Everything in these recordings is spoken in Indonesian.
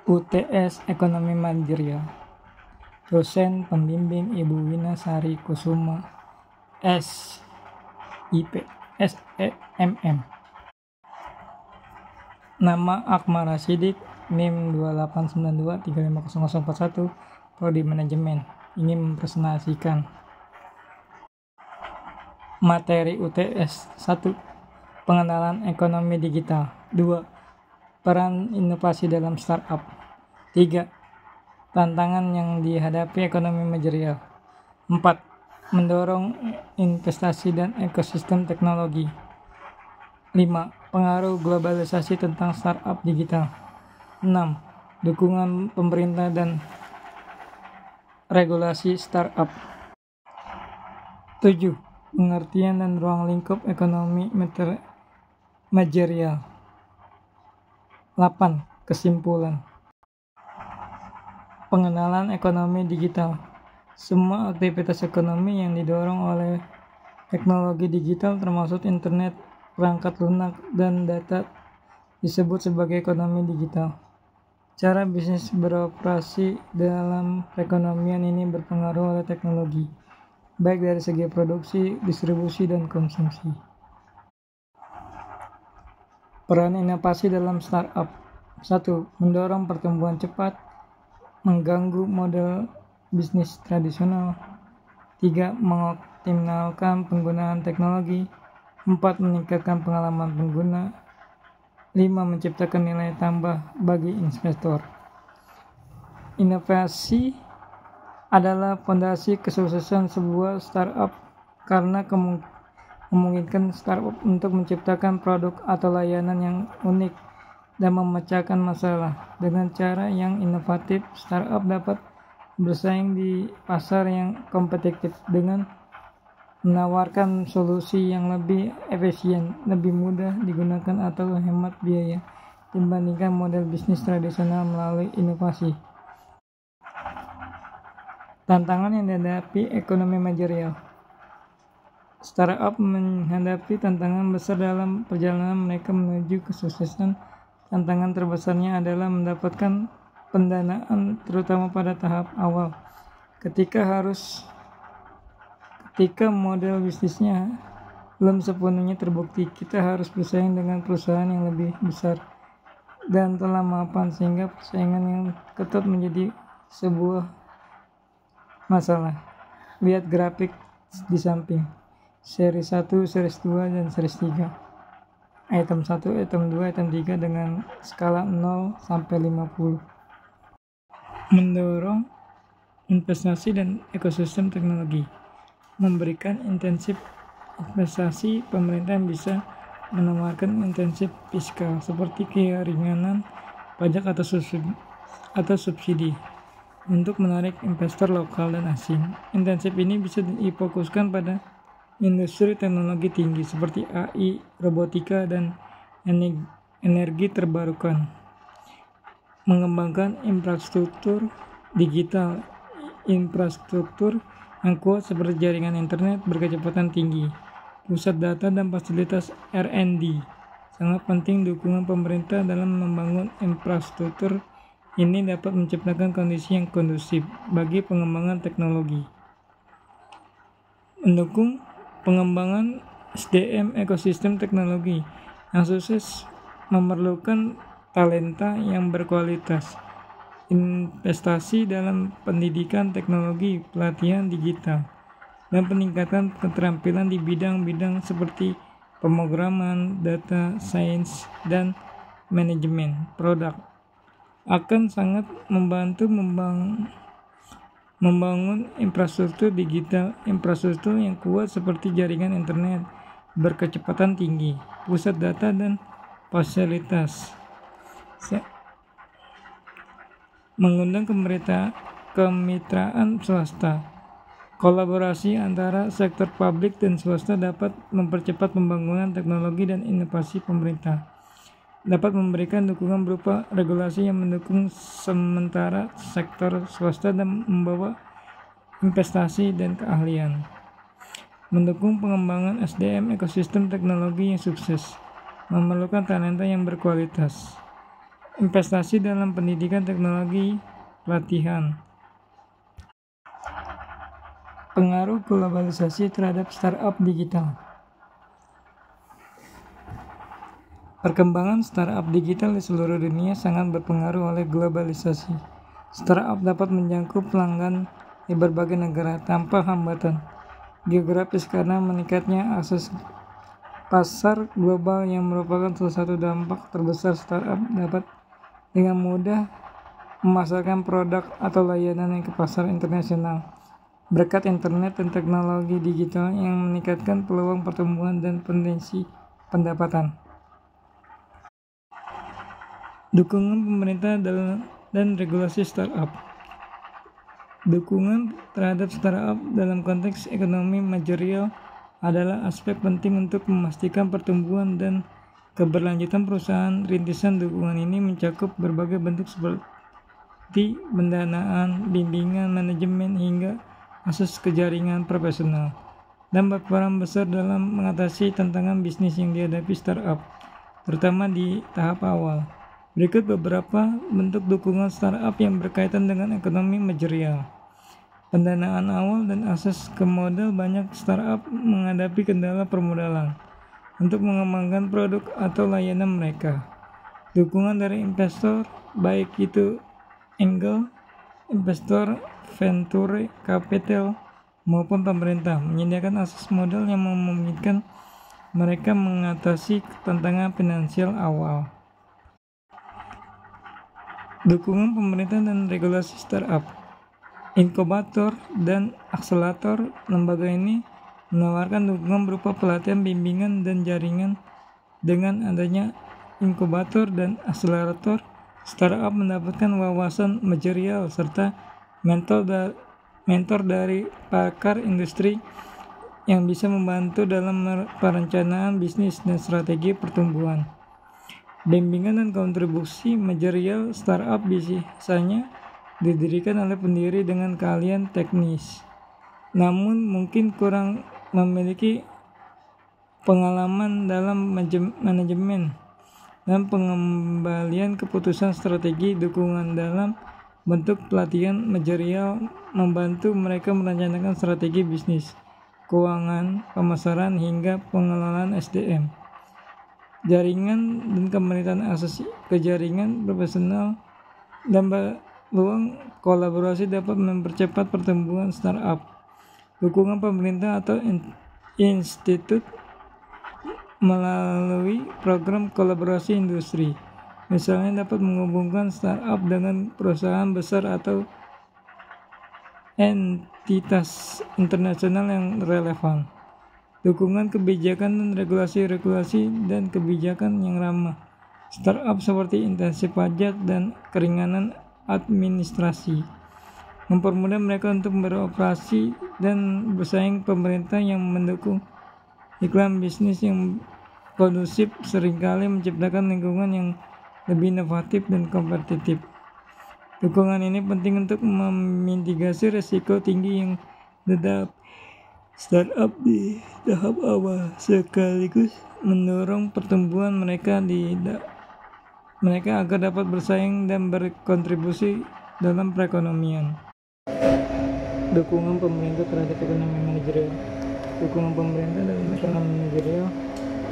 UTS Ekonomi Manajerial. Dosen pembimbing Ibu Winasari Kusuma, SIP, SEMM. Nama Akmal Sidik, NIM 2892350041, Prodi Manajemen. Ingin mempresentasikan materi UTS. 1. Pengenalan ekonomi digital. 2. Peran inovasi dalam startup. 3. Tantangan yang dihadapi ekonomi manajerial. 4. Mendorong investasi dan ekosistem teknologi. 5. Pengaruh globalisasi tentang startup digital. 6. Dukungan pemerintah dan regulasi startup. 7. Pengertian dan ruang lingkup ekonomi manajerial. 8. Kesimpulan. Pengenalan ekonomi digital. Semua aktivitas ekonomi yang didorong oleh teknologi digital termasuk internet, perangkat lunak, dan data disebut sebagai ekonomi digital. Cara bisnis beroperasi dalam perekonomian ini berpengaruh oleh teknologi, baik dari segi produksi, distribusi, dan konsumsi. Peran inovasi dalam startup. 1. Mendorong pertumbuhan cepat, mengganggu model bisnis tradisional. 3. Mengoptimalkan penggunaan teknologi. 4. Meningkatkan pengalaman pengguna. 5. Menciptakan nilai tambah bagi investor. Inovasi adalah fondasi kesuksesan sebuah startup karena memungkinkan startup untuk menciptakan produk atau layanan yang unik dan memecahkan masalah. Dengan cara yang inovatif, startup dapat bersaing di pasar yang kompetitif dengan menawarkan solusi yang lebih efisien, lebih mudah digunakan atau hemat biaya dibandingkan model bisnis tradisional melalui inovasi. Tantangan yang dihadapi ekonomi manajerial. Startup menghadapi tantangan besar dalam perjalanan mereka menuju kesuksesan. Tantangan terbesarnya adalah mendapatkan pendanaan, terutama pada tahap awal. Ketika model bisnisnya belum sepenuhnya terbukti, kita harus bersaing dengan perusahaan yang lebih besar dan telah mapan, sehingga persaingan yang ketat menjadi sebuah masalah. Lihat grafik di samping. Seri 1, seri 2, dan seri 3. Item 1, item 2, item 3 dengan skala 0 sampai 50. Mendorong investasi dan ekosistem teknologi. Memberikan intensif investasi, pemerintah bisa menawarkan intensif fiskal seperti keringanan pajak atau subsidi untuk menarik investor lokal dan asing. Intensif ini bisa difokuskan pada industri teknologi tinggi seperti AI, robotika, dan energi terbarukan. Mengembangkan infrastruktur digital, infrastruktur yang kuat seperti jaringan internet berkecepatan tinggi, pusat data, dan fasilitas R&D. Sangat penting dukungan pemerintah dalam membangun infrastruktur ini dapat menciptakan kondisi yang kondusif bagi pengembangan teknologi. Mendukung pengembangan SDM ekosistem teknologi yang sukses memerlukan talenta yang berkualitas, investasi dalam pendidikan teknologi, pelatihan digital, dan peningkatan keterampilan di bidang-bidang seperti pemrograman, data science, dan manajemen produk akan sangat membantu membangun infrastruktur digital, infrastruktur yang kuat seperti jaringan internet berkecepatan tinggi, pusat data, dan fasilitas. Mengundang kemitraan swasta. Kolaborasi antara sektor publik dan swasta dapat mempercepat pembangunan teknologi dan inovasi. Pemerintah dapat memberikan dukungan berupa regulasi yang mendukung, sementara sektor swasta dan membawa investasi dan keahlian. Mendukung pengembangan SDM ekosistem teknologi yang sukses, memerlukan talenta yang berkualitas. investasi dalam pendidikan, teknologi, pelatihan. Pengaruh globalisasi terhadap startup digital. Perkembangan startup digital di seluruh dunia sangat berpengaruh oleh globalisasi. Startup dapat menjangkau pelanggan di berbagai negara tanpa hambatan geografis karena meningkatnya akses pasar global yang merupakan salah satu dampak terbesar. Startup dapat dengan mudah memasarkan produk atau layanan ke pasar internasional berkat internet dan teknologi digital yang meningkatkan peluang pertumbuhan dan potensi pendapatan. Dukungan pemerintah dan regulasi startup. Dukungan terhadap startup dalam konteks ekonomi manajerial adalah aspek penting untuk memastikan pertumbuhan dan keberlanjutan perusahaan rintisan. Dukungan ini mencakup berbagai bentuk seperti pendanaan, bimbingan, manajemen, hingga akses ke jaringan profesional, dan berperan besar dalam mengatasi tantangan bisnis yang dihadapi startup, terutama di tahap awal. Berikut beberapa bentuk dukungan startup yang berkaitan dengan ekonomi manajerial. Pendanaan awal dan akses ke modal. Banyak startup menghadapi kendala permodalan untuk mengembangkan produk atau layanan mereka. Dukungan dari investor, baik itu angel investor, venture capital, maupun pemerintah, menyediakan akses modal yang memungkinkan mereka mengatasi tantangan finansial awal. Dukungan pemerintah dan regulasi startup. Inkubator dan akselerator. Lembaga ini menawarkan dukungan berupa pelatihan, bimbingan, dan jaringan. Dengan adanya inkubator dan akselerator, startup mendapatkan wawasan manajerial serta mentor dari pakar industri yang bisa membantu dalam perencanaan bisnis dan strategi pertumbuhan. Bimbingan dan kontribusi manajerial. Startup biasanya didirikan oleh pendiri dengan keahlian teknis, namun mungkin kurang memiliki pengalaman dalam manajemen dan pengembalian keputusan strategi. Dukungan dalam bentuk pelatihan manajerial membantu mereka merencanakan strategi bisnis, keuangan, pemasaran, hingga pengelolaan SDM. Jaringan dan pemerintahan. Akses ke jaringan profesional dan peluang kolaborasi dapat mempercepat pertumbuhan startup. Dukungan pemerintah atau institut melalui program kolaborasi industri, misalnya dapat menghubungkan startup dengan perusahaan besar atau entitas internasional yang relevan. Dukungan kebijakan dan regulasi dan kebijakan yang ramah startup seperti intensif pajak dan keringanan administrasi, mempermudah mereka untuk beroperasi dan bersaing. Pemerintah yang mendukung iklan bisnis yang kondusif seringkali menciptakan lingkungan yang lebih inovatif dan kompetitif. Dukungan ini penting untuk memitigasi risiko tinggi yang dihadapi startup di tahap awal, sekaligus mendorong pertumbuhan mereka agar dapat bersaing dan berkontribusi dalam perekonomian. Dukungan pemerintah terhadap ekonomi manajerial. Dukungan pemerintah dalam ekonomi manajerial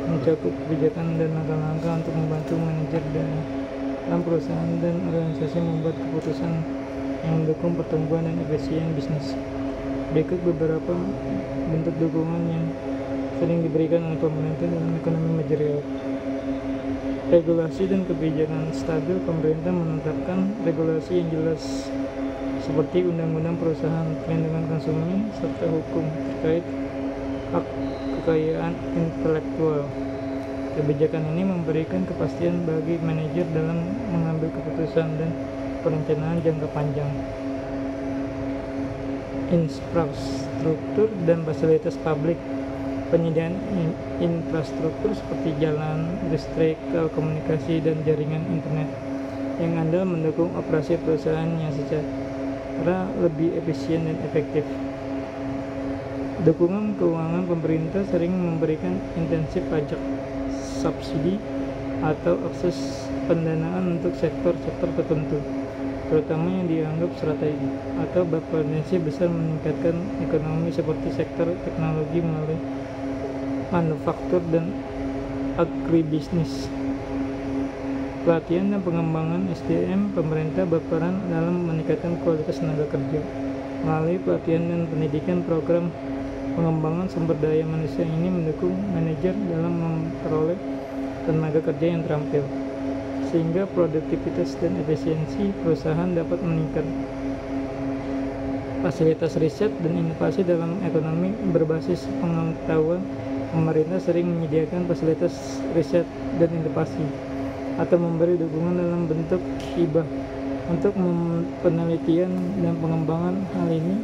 mencakup kebijakan dan langkah-langkah untuk membantu manajer dalam perusahaan dan organisasi membuat keputusan yang mendukung pertumbuhan dan efisien bisnis. Berikut beberapa bentuk dukungan yang sering diberikan oleh pemerintah dalam ekonomi manajerial. Regulasi dan kebijakan stabil. Pemerintah menetapkan regulasi yang jelas seperti undang-undang perusahaan, perlindungan konsumen, serta hukum terkait hak kekayaan intelektual. Kebijakan ini memberikan kepastian bagi manajer dalam mengambil keputusan dan perencanaan jangka panjang. Infrastruktur dan fasilitas publik. Penyediaan infrastruktur seperti jalan, listrik, telekomunikasi, dan jaringan internet yang andal mendukung operasi perusahaan yang secara lebih efisien dan efektif. Dukungan keuangan. Pemerintah sering memberikan intensif pajak, subsidi, atau akses pendanaan untuk sektor-sektor tertentu, terutama yang dianggap strategi atau berpotensi besar meningkatkan ekonomi seperti sektor teknologi melalui manufaktur dan agribisnis. Pelatihan dan pengembangan SDM, pemerintah berperan dalam meningkatkan kualitas tenaga kerja melalui pelatihan dan pendidikan. Program pengembangan sumber daya manusia ini mendukung manajer dalam memperoleh tenaga kerja yang terampil, sehingga produktivitas dan efisiensi perusahaan dapat meningkat. Fasilitas riset dan inovasi dalam ekonomi berbasis pengetahuan. Pemerintah sering menyediakan fasilitas riset dan inovasi atau memberi dukungan dalam bentuk hibah untuk penelitian dan pengembangan. Hal ini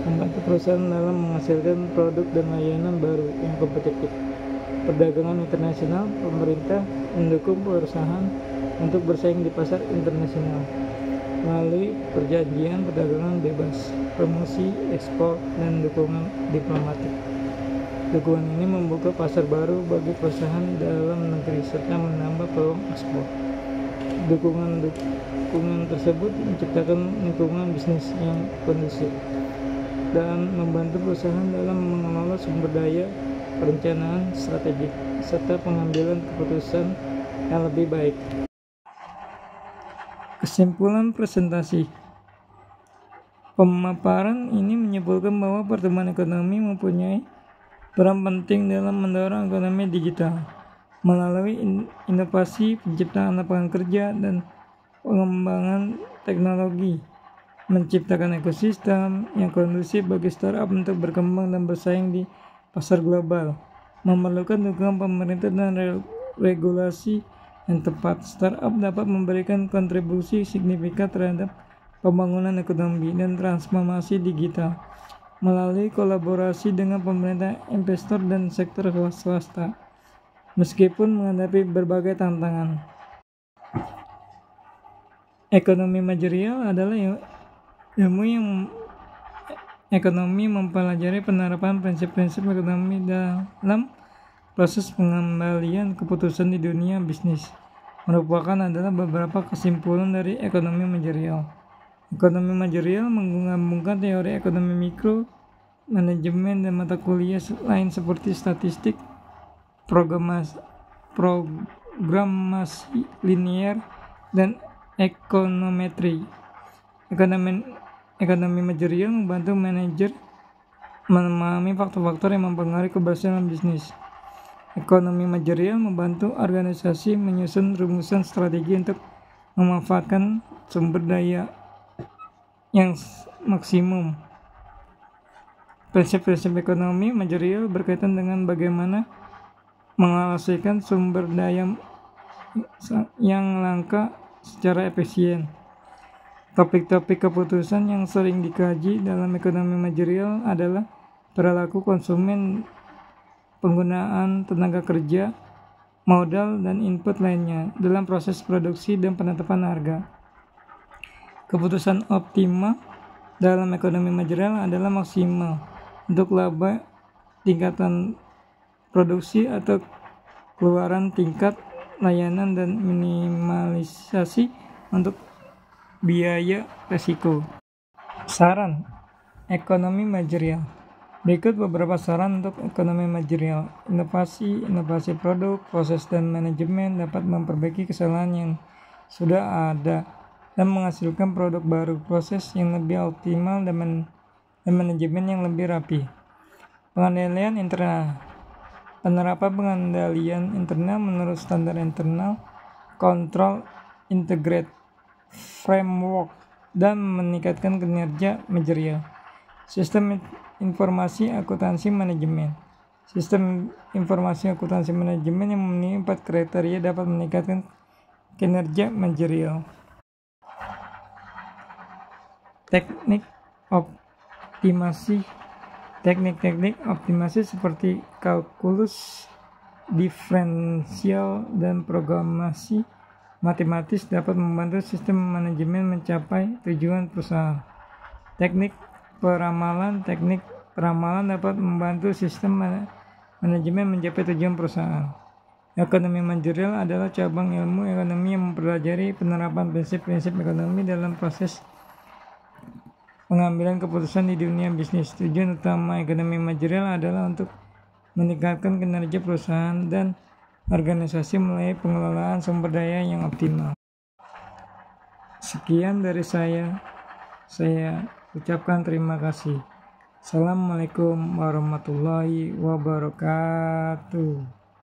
membantu perusahaan dalam menghasilkan produk dan layanan baru yang kompetitif. Perdagangan internasional, pemerintah mendukung perusahaan untuk bersaing di pasar internasional melalui perjanjian perdagangan bebas, promosi ekspor, dan dukungan diplomatik. Dukungan ini membuka pasar baru bagi perusahaan dalam negeri serta menambah peluang ekspor. Dukungan tersebut menciptakan lingkungan bisnis yang kondusif dan membantu perusahaan dalam mengelola sumber daya, perencanaan strategik, serta pengambilan keputusan yang lebih baik. Kesimpulan presentasi. Pemaparan ini menyimpulkan bahwa pertumbuhan ekonomi mempunyai peran penting dalam mendorong ekonomi digital melalui inovasi, penciptaan lapangan kerja, dan pengembangan teknologi, menciptakan ekosistem yang kondusif bagi startup untuk berkembang dan bersaing di pasar global. Memerlukan dukungan pemerintah dan regulasi yang tepat. Startup dapat memberikan kontribusi signifikan terhadap pembangunan ekonomi dan transformasi digital melalui kolaborasi dengan pemerintah, investor, dan sektor swasta, meskipun menghadapi berbagai tantangan. Ekonomi manajerial adalah ilmu yang ekonomi mempelajari penerapan prinsip-prinsip ekonomi dalam proses pengambilan keputusan di dunia bisnis. Merupakan adalah beberapa kesimpulan dari ekonomi manajerial. Ekonomi manajerial menggabungkan teori ekonomi mikro, manajemen, dan mata kuliah lain seperti statistik, programasi linear, dan ekonometri. Ekonomi manajerial membantu manajer memahami faktor-faktor yang mempengaruhi keberhasilan bisnis. Ekonomi manajerial membantu organisasi menyusun rumusan strategi untuk memanfaatkan sumber daya yang maksimum. Prinsip-prinsip ekonomi manajerial berkaitan dengan bagaimana mengalokasikan sumber daya yang langka secara efisien. Topik-topik keputusan yang sering dikaji dalam ekonomi manajerial adalah perilaku konsumen, penggunaan tenaga kerja, modal, dan input lainnya dalam proses produksi dan penetapan harga. Keputusan optimal dalam ekonomi manajerial adalah maksimal untuk laba tingkatan produksi atau keluaran tingkat layanan dan minimalisasi untuk biaya resiko. Saran ekonomi manajerial. Berikut beberapa saran untuk ekonomi manajerial. Inovasi produk, proses, dan manajemen dapat memperbaiki kesalahan yang sudah ada dan menghasilkan produk baru, proses yang lebih optimal, dan manajemen yang lebih rapi. Pengendalian internal. Penerapan pengendalian internal menurut standar internal control integrated framework dan meningkatkan kinerja manajerial. Sistem informasi akuntansi manajemen. Sistem informasi akuntansi manajemen yang memenuhi 4 kriteria dapat meningkatkan kinerja manajerial. Teknik optimasi seperti kalkulus diferensial dan programasi matematis dapat membantu sistem manajemen mencapai tujuan perusahaan. Teknik peramalan dapat membantu sistem manajemen mencapai tujuan perusahaan. Ekonomi manajerial adalah cabang ilmu ekonomi yang mempelajari penerapan prinsip-prinsip ekonomi dalam proses pengambilan keputusan di dunia bisnis. Tujuan utama ekonomi manajerial adalah untuk meningkatkan kinerja perusahaan dan organisasi melalui pengelolaan sumber daya yang optimal. Sekian dari saya ucapkan terima kasih. Assalamualaikum warahmatullahi wabarakatuh.